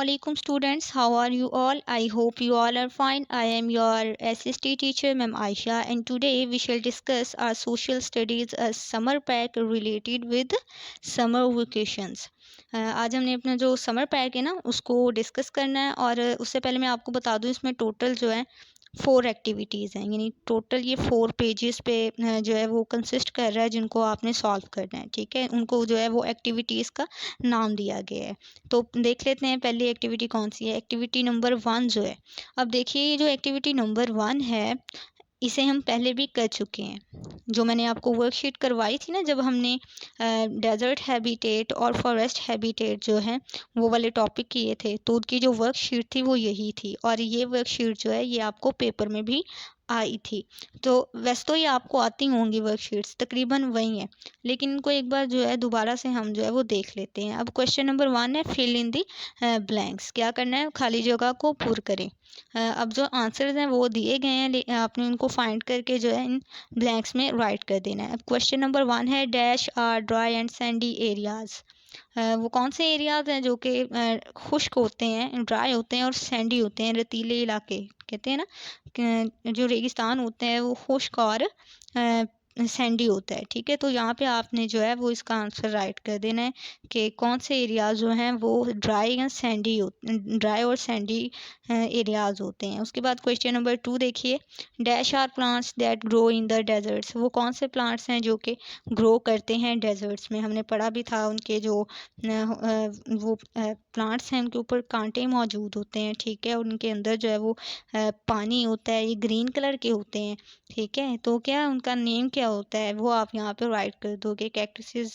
Assalamualaikum students, how are you all? I hope you all are fine. I am your SST teacher Ma'am Aisha, and today we shall discuss our social studies summer pack related with summer vacations. आज हमने अपना जो summer pack है ना उसको discuss करना है। और उससे पहले मैं आपको बता दूं इसमें टोटल जो है 4 एक्टिविटीज़ हैं, यानी टोटल ये 4 पेजेस पे जो है वो कंसिस्ट कर रहा है जिनको आपने सॉल्व करना है। ठीक है, उनको जो है वो एक्टिविटीज़ का नाम दिया गया है। तो देख लेते हैं पहली एक्टिविटी कौन सी है। एक्टिविटी नंबर 1 जो है, अब देखिए ये जो एक्टिविटी नंबर 1 है इसे हम पहले भी कर चुके हैं। जो मैंने आपको वर्कशीट करवाई थी ना जब हमने डेजर्ट हैबिटेट और फॉरेस्ट हैबिटेट जो है वो वाले टॉपिक किए थे, तो उनकी जो वर्कशीट थी वो यही थी। और ये वर्कशीट जो है ये आपको पेपर में भी आई थी। तो वैसे तो ये आपको आती होंगी वर्कशीट्स, तकरीबन वही है, लेकिन इनको एक बार जो है दोबारा से हम जो है वो देख लेते हैं। अब क्वेश्चन नंबर 1 है फिल इन दी ब्लैंक्स। क्या करना है, खाली जगह को पूर करें। अब जो आंसर्स हैं वो दिए गए हैं, आपने उनको फाइंड करके जो है इन ब्लैंक्स में राइट कर देना है। अब क्वेश्चन नंबर 1 है dash are dry and sandy areas. वो कौन से एरियाज़ हैं जो कि खुश्क होते हैं, ड्राई होते हैं और सैंडी होते हैं, रेतीले इलाके कहते हैं ना। जो रेगिस्तान होते हैं वो खुश्क और सैंडी होता है। ठीक है, तो यहाँ पे आपने जो है वो इसका आंसर राइट कर देना है कि कौन से एरियाज़ जो हैं वो ड्राई या सैंडी ड्राई और सैंडी एरियाज़ होते हैं। उसके बाद क्वेश्चन नंबर 2 देखिए, dash are plants that grow in the deserts. वो कौन से प्लांट्स हैं जो कि ग्रो करते हैं डेजर्ट्स में। हमने पढ़ा भी था उनके जो वो प्लांट्स हैं उनके ऊपर कांटे मौजूद होते हैं। ठीक है, और उनके अंदर जो है वो पानी होता है, ये ग्रीन कलर के होते हैं। ठीक है, तो क्या उनका नेम क्या होता है वो आप यहाँ पे राइट कर दोगे। कैक्टसेस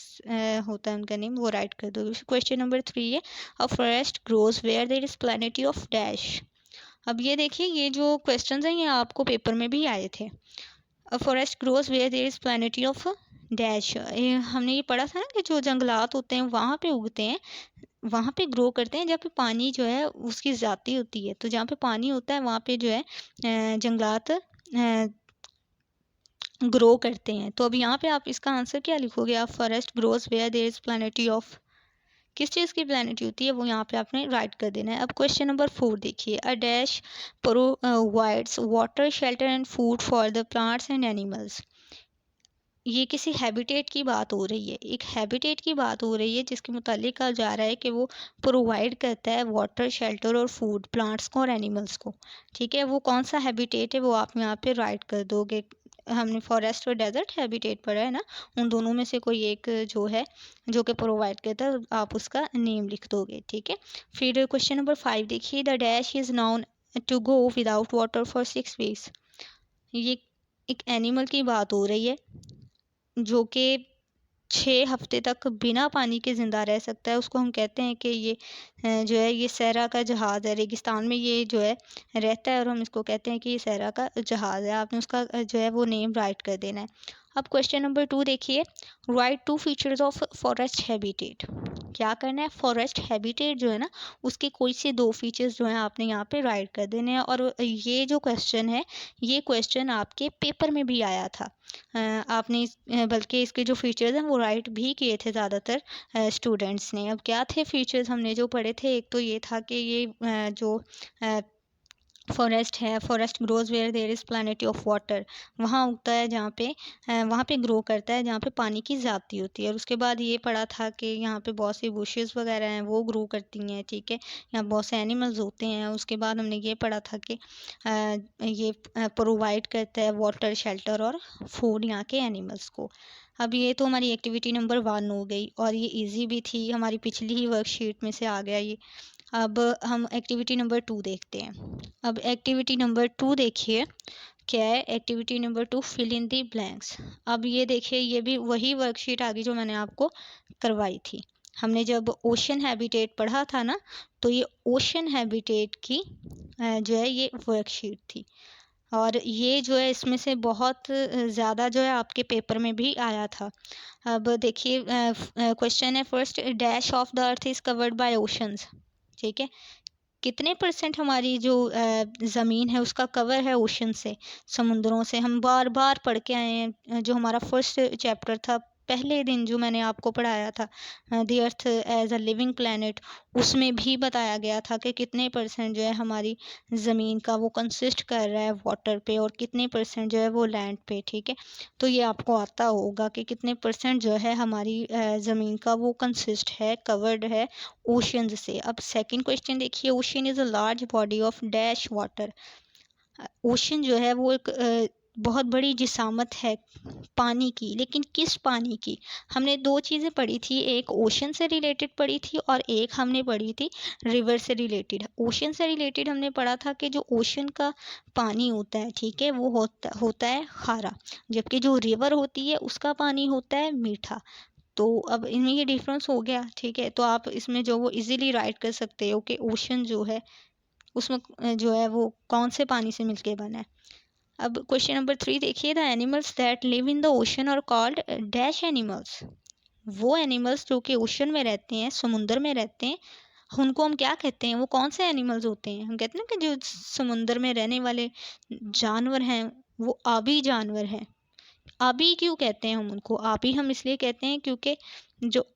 होता है उनका नेम, वो राइट कर दोगे। क्वेश्चन नंबर 3 है a forest grows where there is plenty of dash. अब ये देखिए ये जो क्वेश्चंस हैं ये आपको पेपर में भी आए थे। A forest grows where there is plenty of dash. हमने ये पढ़ा था ना कि जो जंगलात होते हैं वहाँ पे उगते हैं, वहाँ पे ग्रो करते हैं जहाँ पे पानी जो है उसकी ज़्यादा होती है। तो जहाँ पे पानी होता है वहाँ पे जो है जंगलात ग्रो करते हैं। तो अब यहाँ पे आप इसका आंसर क्या लिखोगे, आप forest grows where there is plenty of, किस चीज़ की प्लेनिटी होती है वो यहाँ पे आपने राइट कर देना है। अब क्वेश्चन नंबर 4 देखिए, a dash provides water shelter and food for the plants and animals. ये किसी हैबिटेट की बात हो रही है, एक हैबिटेट की बात हो रही है जिसके मुतालिक कहा जा रहा है कि वो प्रोवाइड करता है वाटर शेल्टर और फूड प्लांट्स को और एनिमल्स को। ठीक है, वो कौन सा हैबिटेट है वो आप यहाँ पे राइट कर दोगे। हमने फॉरेस्ट और डेजर्ट हैबिटेट पढ़ा है ना, उन दोनों में से कोई एक जो है जो कि प्रोवाइड करता है आप उसका नेम लिख दोगे। ठीक है, फिर क्वेश्चन नंबर 5 देखिए, the dash is known to go without water for 6 weeks. ये एक एनिमल की बात हो रही है जो कि 6 हफ्ते तक बिना पानी के ज़िंदा रह सकता है। उसको हम कहते हैं कि ये जो है ये सहरा का जहाज़ है। रेगिस्तान में ये जो है रहता है और हम इसको कहते हैं कि ये सहरा का जहाज़ है। आपने उसका जो है वो नेम राइट कर देना है। अब क्वेश्चन नंबर 2 देखिए, right 2 features of forest habitat. क्या करना है, फॉरेस्ट हैबिटेट जो है ना उसके कोई से 2 फीचर्स जो हैं आपने यहाँ पे राइट कर देने हैं। और ये जो क्वेश्चन है ये क्वेश्चन आपके पेपर में भी आया था। आपने बल्कि इसके जो फीचर्स हैं वो राइट भी किए थे ज़्यादातर स्टूडेंट्स ने। अब क्या थे फीचर्स हमने जो पढ़े थे, एक तो ये था कि ये जो फॉरेस्ट है, forest grows where there is plenty of water, वहाँ उगता है जहाँ पे वहाँ पे ग्रो करता है जहाँ पे पानी की ज़्यादती होती है। और उसके बाद ये पढ़ा था कि यहाँ पे बहुत सी बुशेस वगैरह हैं वो ग्रो करती हैं। ठीक है, यहाँ बहुत से एनिमल्स होते हैं। उसके बाद हमने ये पढ़ा था कि ये प्रोवाइड करता है वाटर शेल्टर और फूड यहाँ के एनिमल्स को। अब ये तो हमारी एक्टिविटी नंबर 1 हो गई और ये इजी भी थी, हमारी पिछली ही वर्कशीट में से आ गया ये। अब हम एक्टिविटी नंबर 2 देखते हैं। अब एक्टिविटी नंबर 2 देखिए क्या है, activity number 2 fill in the blanks. अब ये देखिए ये भी वही वर्कशीट आ गई जो मैंने आपको करवाई थी। हमने जब ओशन हैबिटेट पढ़ा था ना तो ये ओशन हैबिटेट की जो है ये वर्कशीट थी। और ये जो है इसमें से बहुत ज़्यादा जो है आपके पेपर में भी आया था। अब देखिए क्वेश्चन है first, dash of the earth is covered by oceans. ठीक है, कितने परसेंट हमारी जो ज़मीन है उसका कवर है ओशन से, समुद्रों से। हम बार बार पढ़ के आए हैं, जो हमारा फर्स्ट चैप्टर था पहले दिन जो मैंने आपको पढ़ाया था the earth as a living planet, उसमें भी बताया गया था कि कितने परसेंट जो है हमारी ज़मीन का वो कंसिस्ट कर रहा है वाटर पे और कितने परसेंट जो है वो लैंड पे। ठीक है, तो ये आपको आता होगा कि कितने परसेंट जो है हमारी ज़मीन का वो कंसिस्ट है, कवर्ड है ओशंस से। अब सेकंड क्वेश्चन देखिए, ocean is a large body of dash water. Ocean जो है वो एक बहुत बड़ी जिसामत है पानी की, लेकिन किस पानी की? हमने दो चीज़ें पढ़ी थी, एक ओशन से रिलेटेड पढ़ी थी और एक हमने पढ़ी थी रिवर से रिलेटेड। ओशन से रिलेटेड हमने पढ़ा था कि जो ओशन का पानी होता है, ठीक है, वो होता है खारा, जबकि जो रिवर होती है उसका पानी होता है मीठा। तो अब इनमें ये डिफरेंस हो गया। ठीक है, तो आप इसमें जो वो इजीली राइट कर सकते हो कि ओशन जो है उसमें जो है वो कौन से पानी से मिलके बना है। अब क्वेश्चन नंबर 3 देखिए, the animals that live in the ocean are called dash animals. वो एनिमल्स जो कि ओशन में रहते हैं, समुद्र में रहते हैं, उनको हम क्या कहते हैं? वो कौन से एनिमल्स होते हैं? हम कहते हैं ना कि जो समुद्र में रहने वाले जानवर हैं वो आबी जानवर हैं। आबी क्यों कहते हैं हम उनको? आबी हम इसलिए कहते हैं क्योंकि जो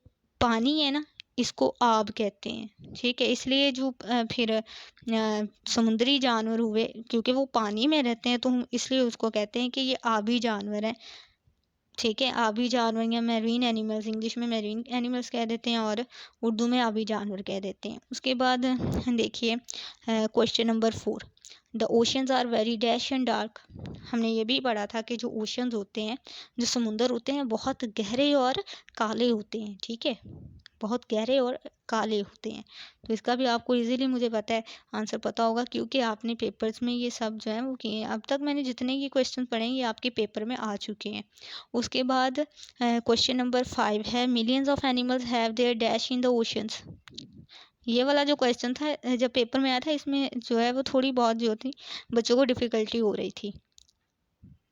पानी है ना, इसको आब कहते हैं। ठीक है, इसलिए जो फिर समुद्री जानवर हुए, क्योंकि वो पानी में रहते हैं तो हम इसलिए उसको कहते हैं कि ये आबी जानवर हैं। ठीक है, आबी जानवर या मैरीन एनिमल्स, इंग्लिश में मैरीन एनिमल्स कह देते हैं और उर्दू में आबी जानवर कह देते हैं। उसके बाद देखिए question number 4, the oceans are very dash and dark. हमने ये भी पढ़ा था कि जो ओशंस होते हैं, जो समुंदर होते हैं, बहुत गहरे और काले होते हैं। ठीक है, बहुत गहरे और काले होते हैं। तो इसका भी आपको इजीली, मुझे पता है, आंसर पता होगा, क्योंकि आपने पेपर्स में ये सब जो है वो किए हैं। अब तक मैंने जितने ये क्वेश्चन पढ़े हैं ये आपके पेपर में आ चुके हैं। उसके बाद क्वेश्चन नंबर 5 है, millions of animals have their dash in the oceans. ये वाला जो क्वेश्चन था जब पेपर में आया था, इसमें जो है वो थोड़ी बहुत जो थी बच्चों को डिफ़िकल्टी हो रही थी।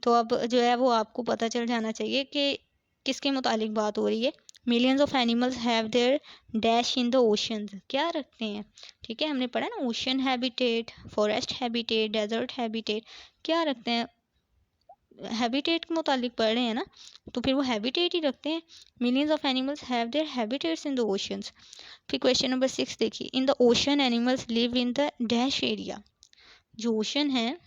तो अब जो है वो आपको पता चल जाना चाहिए कि किसके मुतालिक बात हो रही है। Millions of animals have their dash in the oceans, क्या रखते हैं? ठीक है, हमने पढ़ा ना, ocean habitat, forest habitat, desert habitat, क्या रखते हैं? हैबिटेट के मुतालिक पढ़ रहे हैं ना, तो फिर वो हैबिटेट ही रखते हैं। Millions of animals have there habitats in the oceans. फिर क्वेश्चन नंबर 6 देखिए, इन the ocean animals live in the dash area. जो ओशन है,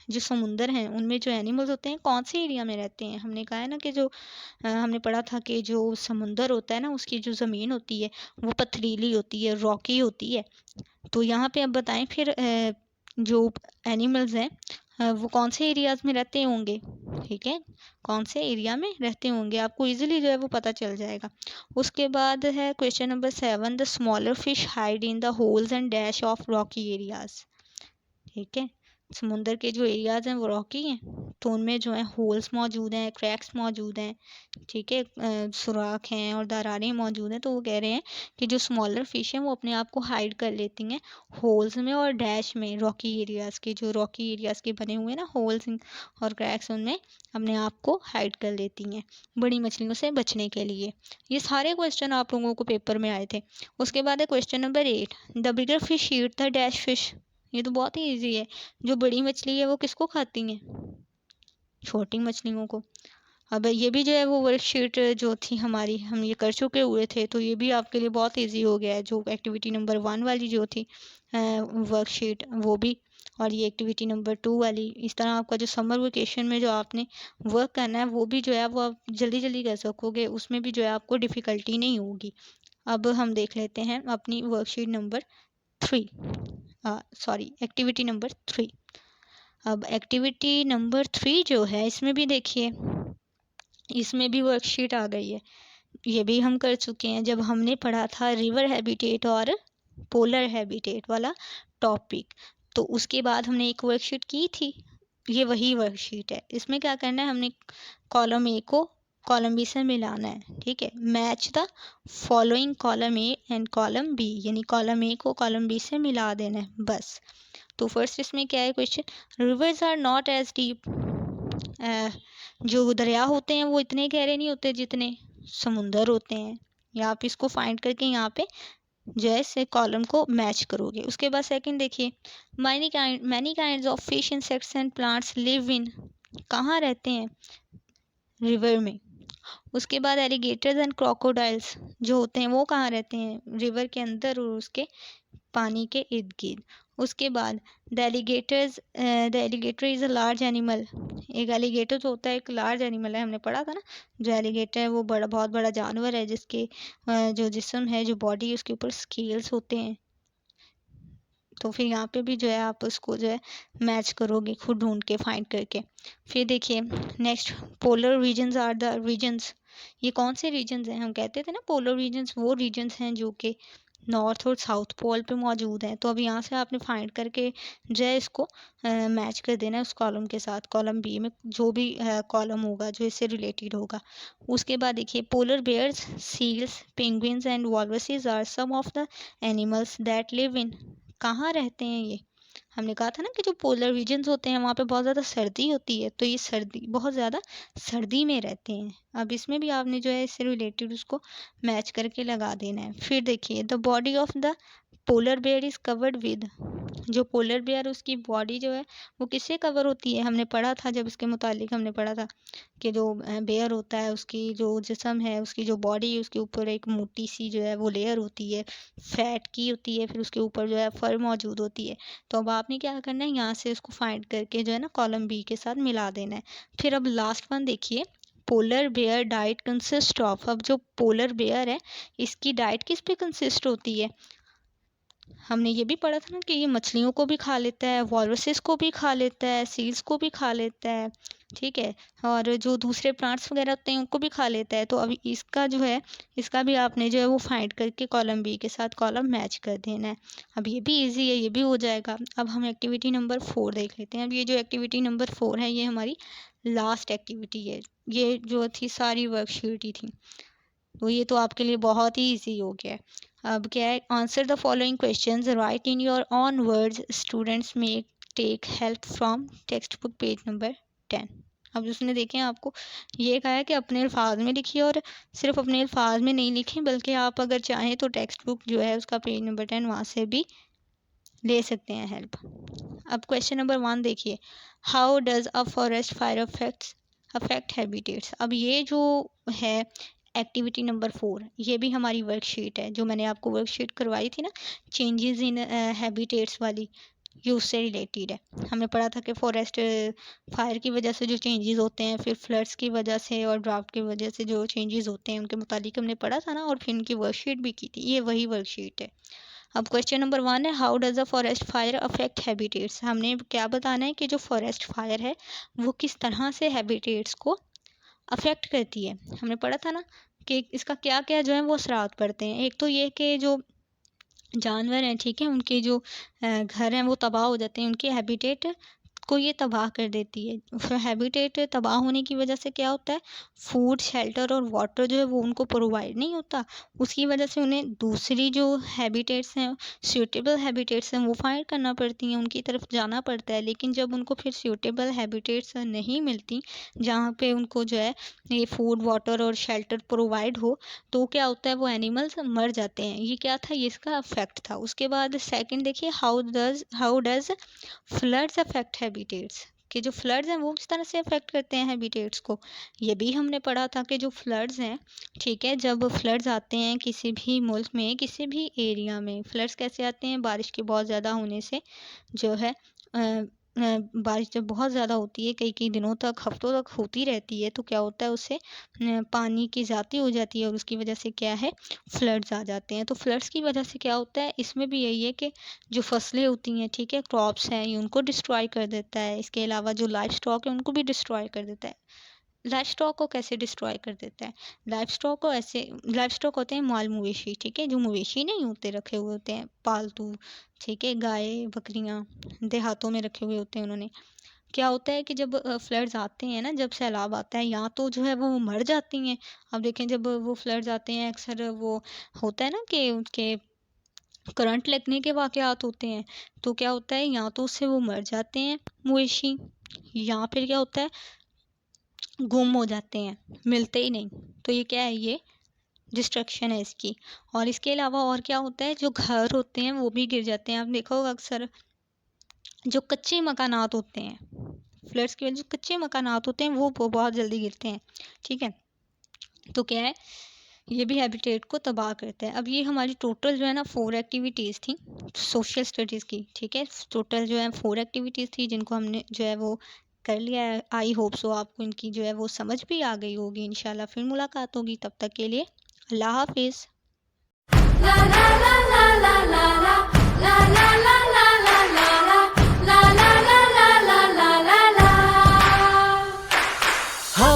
जो समुंदर हैं, उनमें जो एनिमल्स होते हैं कौन से एरिया में रहते हैं? हमने कहा है ना कि जो हमने पढ़ा था कि जो समुंदर होता है ना, उसकी जो ज़मीन होती है वो पथरीली होती है, रॉकी होती है। तो यहाँ पे अब बताएं फिर जो एनिमल्स हैं वो कौन से एरियाज़ में रहते होंगे? ठीक है, कौन से एरिया में रहते होंगे, आपको इजीली जो है वो पता चल जाएगा। उसके बाद है question number 7, the smaller fish hide in the holes and dash of Rocky areas. ठीक है, समुंदर के जो एरियाज हैं वो रॉकी हैं, तो उनमें जो है होल्स मौजूद हैं, क्रैक्स मौजूद हैं। ठीक है, सुराख हैं और दरारें मौजूद हैं। तो वो कह रहे हैं कि जो स्मॉलर फिश हैं वो अपने आप को हाइड कर लेती हैं होल्स में और डैश में, रॉकी एरियाज़ के, जो रॉकी एरियाज़ के बने हुए हैं ना होल्स और क्रैक्स, उनमें अपने आप को हाइड कर लेती हैं बड़ी मछलियों से बचने के लिए। ये सारे क्वेश्चन आप लोगों को पेपर में आए थे। उसके बाद है question number 8, the bigger fish eat the dash fish. ये तो बहुत ही ईजी है, जो बड़ी मछली है वो किसको खाती हैं? छोटी मछलियों को। अब ये भी जो है वो वर्कशीट जो थी हमारी, हम ये कर चुके हुए थे, तो ये भी आपके लिए बहुत इजी हो गया है। जो एक्टिविटी नंबर 1 वाली जो थी वर्कशीट, वो भी, और ये एक्टिविटी नंबर 2 वाली। इस तरह आपका जो समर वेकेशन में जो आपने वर्क करना है वो भी जो है वो आप जल्दी जल्दी कर सकोगे, उसमें भी जो है आपको डिफ़िकल्टी नहीं होगी। अब हम देख लेते हैं अपनी वर्कशीट नंबर 3, एक्टिविटी नंबर 3। अब एक्टिविटी नंबर 3 जो है, इसमें भी देखिए, इसमें भी वर्कशीट आ गई है। ये भी हम कर चुके हैं जब हमने पढ़ा था रिवर हैबिटेट और पोलर हैबिटेट वाला टॉपिक। तो उसके बाद हमने एक वर्कशीट की थी, ये वही वर्कशीट है। इसमें क्या करना है, हमने कॉलम ए को कॉलम बी से मिलाना है। ठीक है, match the following column A and column B, यानी कॉलम ए को कॉलम बी से मिला देना है बस। तो फर्स्ट इसमें क्या है question, rivers are not as deep. जो दरिया होते हैं वो इतने गहरे नहीं होते जितने समुंदर होते हैं। या आप इसको फाइंड करके यहाँ पे जैसे कॉलम को मैच करोगे। उसके बाद सेकंड देखिए, many kinds of fish, insects and plants live in, कहाँ रहते हैं? रिवर में। उसके बाद एलिगेटर्स एंड क्रोकोडाइल्स जो होते हैं वो कहाँ रहते हैं, रिवर के अंदर और उसके पानी के इर्द गिर्द। उसके बाद the alligator is a large animal. एक एलिगेटर जो होता है एक लार्ज एनिमल है, हमने पढ़ा था ना। जो एलिगेटर है वो बड़ा बहुत बड़ा जानवर है जिसके जो जिस्म है, जो बॉडी है, उसके ऊपर स्केल्स होते हैं। तो फिर यहाँ पे भी जो है आप उसको जो है मैच करोगे खुद ढूंढ के फाइंड करके। फिर देखिए next, polar regions are the regions. ये कौन से रीजन्स हैं, हम कहते थे ना पोलर रीजन्स वो रीजन्स हैं जो कि नॉर्थ और साउथ पोल पे मौजूद हैं। तो अब यहाँ से आपने फाइंड करके जो है इसको मैच कर देना है उस कॉलम के साथ, कॉलम बी में जो भी कॉलम होगा जो इससे रिलेटेड होगा। उसके बाद देखिए polar bears, seals, penguins and walruses are some of the animals that live in. कहाँ रहते हैं ये, हमने कहा था ना कि जो पोलर रीजन्स होते हैं वहाँ पे बहुत ज़्यादा सर्दी होती है, तो ये सर्दी बहुत ज़्यादा सर्दी में रहते हैं। अब इसमें भी आपने जो है इससे रिलेटेड उसको मैच करके लगा देना है। फिर देखिए the body of the polar bear is covered with. जो पोलर बेयर उसकी बॉडी जो है वो किससे कवर होती है, हमने पढ़ा था जब इसके मुतालिक हमने पढ़ा था कि जो बेयर होता है उसकी जो जिस्म है, उसकी जो बॉडी है, उसके ऊपर एक मोटी सी जो है वो लेयर होती है, फैट की होती है, फिर उसके ऊपर जो है फर मौजूद होती है। तो अब आपने क्या करना है, यहाँ से उसको फाइंड करके जो है ना कॉलम बी के साथ मिला देना है। फिर अब लास्ट वन देखिए, polar bear diet consist of. अब जो पोलर बेयर है इसकी डाइट किस पे कंसिस्ट होती है, हमने ये भी पढ़ा था ना कि ये मछलियों को भी खा लेता है, वॉलरसेस को भी खा लेता है, सील्स को भी खा लेता है, ठीक है, और जो दूसरे प्लांट्स वगैरह होते हैं उनको भी खा लेता है। तो अभी इसका जो है इसका भी आपने जो है वो फाइंड करके कॉलम बी के साथ कॉलम मैच कर देना है। अब ये भी इजी है, ये भी हो जाएगा। अब हम एक्टिविटी नंबर 4 देख लेते हैं। अब ये जो एक्टिविटी नंबर 4 है ये हमारी लास्ट एक्टिविटी है। ये जो थी सारी वर्कशीट ही थी, तो ये तो आपके लिए बहुत ही इजी हो गया है। अब क्या है, answer the following questions, write in your own words, students may take help from text book page number 10। अब उसने देखें आपको ये कहा है कि अपने अल्फाज में लिखिए, और सिर्फ अपने अल्फाज में नहीं लिखें बल्कि आप अगर चाहें तो टेक्स्ट बुक जो है उसका पेज नंबर 10 वहाँ से भी ले सकते हैं हेल्प। अब क्वेश्चन नंबर 1 देखिए, how does a forest fire affect habitats. अब ये जो है एक्टिविटी नंबर 4 ये भी हमारी वर्कशीट है जो मैंने आपको वर्कशीट करवाई थी ना, चेंजेस इन हैबिटेट्स वाली, ये उससे रिलेटेड है। हमने पढ़ा था कि फॉरेस्ट फायर की वजह से जो चेंजेस होते हैं, फिर फ्लड्स की वजह से और ड्राफ्ट की वजह से जो चेंजेस होते हैं उनके मुतालिक हमने पढ़ा था ना, और फिर इनकी वर्कशीट भी की थी, ये वही वर्कशीट है। अब क्वेश्चन नंबर 1 है, how does a forest fire affect habitats. हमने क्या बताना है कि जो फॉरेस्ट फायर है वो किस तरह से हैबिटेट्स को अफेक्ट करती है। हमने पढ़ा था ना कि इसका क्या क्या जो है वो असरात पड़ते हैं। एक तो ये कि जो जानवर हैं, ठीक है, उनके जो घर हैं वो तबाह हो जाते हैं, उनके हैबिटेट को ये तबाह कर देती है। हैबिटेट तबाह होने की वजह से क्या होता है, फूड, शेल्टर और वाटर जो है वो उनको प्रोवाइड नहीं होता। उसकी वजह से उन्हें दूसरी जो हैबिटेट्स हैं, सूटेबल हैबिटेट्स हैं, वो फाइंड करना पड़ती हैं, उनकी तरफ जाना पड़ता है। लेकिन जब उनको फिर सूटेबल हैबिटेट्स नहीं मिलती जहाँ पे उनको जो है ये फूड, वाटर और शेल्टर प्रोवाइड हो, तो क्या होता है, वो एनिमल्स मर जाते हैं। ये क्या था, ये इसका अफेक्ट था। उसके बाद सेकंड देखिए, how does floods affect habitats, कि जो फ्लड्स हैं वो किस तरह से अफेक्ट करते हैं हैबिटेट्स को। ये भी हमने पढ़ा था कि जो फ्लड्स हैं, ठीक है, जब फ्लड्स आते हैं किसी भी मुल्क में, किसी भी एरिया में, फ्लड्स कैसे आते हैं, बारिश के बहुत ज़्यादा होने से जो है बारिश जब बहुत ज़्यादा होती है, कई कई दिनों तक, हफ्तों तक होती रहती है, तो क्या होता है, उससे पानी की ज़्यादती हो जाती है और उसकी वजह से क्या है, फ्लड्स आ जाते हैं। तो फ्लड्स की वजह से क्या होता है, इसमें भी यही है कि जो फसलें होती हैं, ठीक है, क्रॉप्स हैं, ये उनको डिस्ट्रॉय कर देता है। इसके अलावा जो लाइफ स्टॉक है उनको भी डिस्ट्रॉय कर देता है। लाइफ स्टॉक को कैसे डिस्ट्रॉय कर देता है, लाइफ स्टॉक को ऐसे, लाइफ स्टॉक होते हैं माल मवेशी, ठीक है, जो मवेशी नहीं होते, रखे हुए होते हैं पालतू, ठीक है, गाय बकरियां देहातों में रखे हुए होते हैं उन्होंने। क्या होता है कि जब फ्लड्स आते हैं ना, जब सैलाब आता है, यहाँ तो जो है वो मर जाती हैं। अब देखें जब वो फ्लड्स आते हैं अक्सर वो होता है ना कि उनके करंट लगने के वाक़यात होते हैं, तो क्या होता है, या तो उससे वो मर जाते हैं मवेशी, या फिर क्या होता है, गुम हो जाते हैं, मिलते ही नहीं। तो ये क्या है, ये डिस्ट्रक्शन है इसकी। और इसके अलावा और क्या होता है, जो घर होते हैं वो भी गिर जाते हैं। आप देखा होगा अक्सर जो कच्चे मकानात होते हैं, फ्लड्स की वजह से कच्चे मकानात होते हैं वो बहुत जल्दी गिरते हैं, ठीक है। तो क्या है, ये भी हैबिटेट को तबाह करता है। अब ये हमारी टोटल जो है ना 4 एक्टिविटीज़ थी सोशल स्टडीज़ की, ठीक है? टोटल जो है 4 एक्टिविटीज़ थी जिनको हमने जो है वो कर लिया है। आई होप सो आपको इनकी जो है वो समझ भी आ गई होगी। इंशाल्लाह फिर मुलाकात होगी, तब तक के लिए अल्लाह हाफ़िज़।